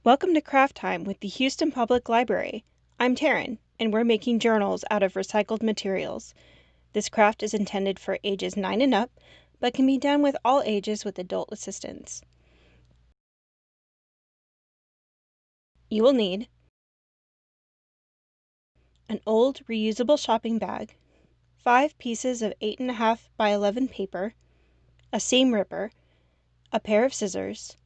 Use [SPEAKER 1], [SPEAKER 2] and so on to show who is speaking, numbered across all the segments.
[SPEAKER 1] Welcome to Craft Time with the Houston Public Library. I'm Taryn, and we're making journals out of recycled materials. This craft is intended for ages 9 and up, but can be done with all ages with adult assistance. You will need an old reusable shopping bag, 5 pieces of 8.5 by 11 paper, a seam ripper, a pair of scissors,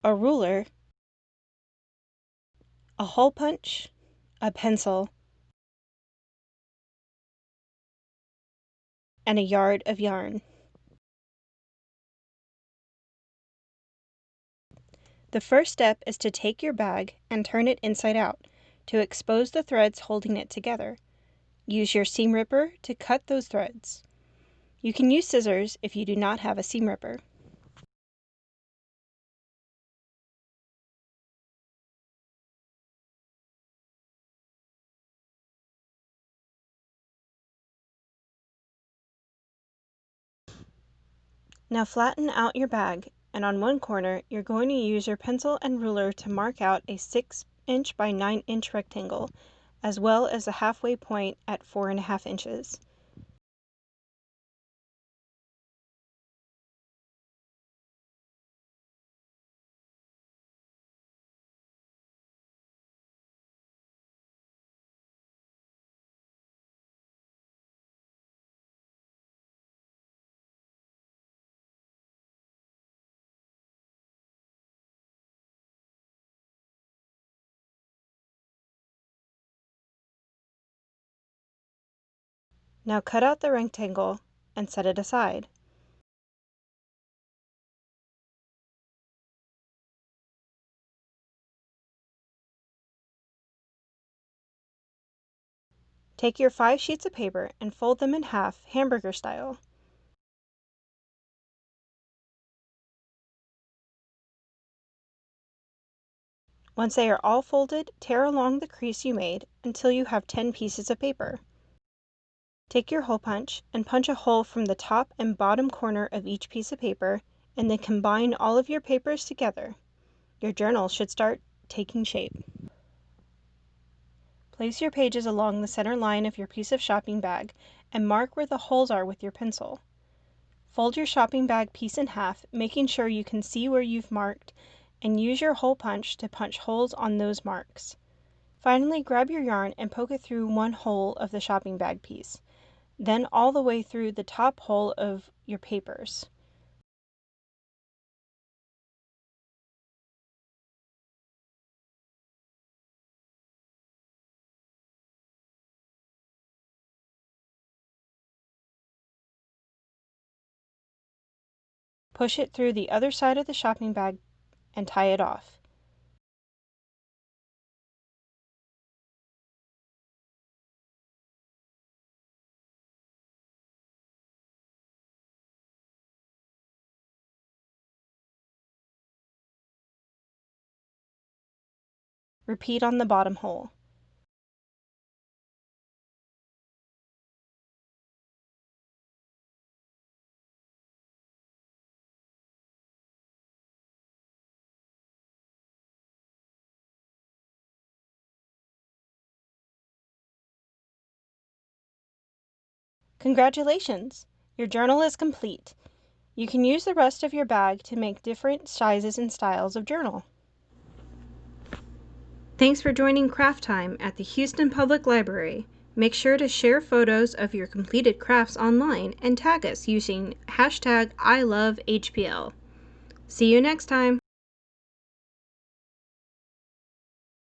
[SPEAKER 1] a ruler, a hole punch, a pencil, and a yard of yarn. The first step is to take your bag and turn it inside out to expose the threads holding it together. Use your seam ripper to cut those threads. You can use scissors if you do not have a seam ripper. Now flatten out your bag, and on one corner you're going to use your pencil and ruler to mark out a 6" by 9" rectangle, as well as a halfway point at 4.5 inches. Now cut out the rectangle and set it aside. Take your 5 sheets of paper and fold them in half, hamburger style. Once they are all folded, tear along the crease you made until you have 10 pieces of paper. Take your hole punch and punch a hole from the top and bottom corner of each piece of paper, and then combine all of your papers together. Your journal should start taking shape. Place your pages along the center line of your piece of shopping bag and mark where the holes are with your pencil. Fold your shopping bag piece in half, making sure you can see where you've marked, and use your hole punch to punch holes on those marks. Finally, grab your yarn and poke it through one hole of the shopping bag piece, then all the way through the top hole of your papers. Push it through the other side of the shopping bag and tie it off. Repeat on the bottom hole. Congratulations! Your journal is complete. You can use the rest of your bag to make different sizes and styles of journal. Thanks for joining Craft Time at the Houston Public Library. Make sure to share photos of your completed crafts online and tag us using #ILoveHPL. See you next time!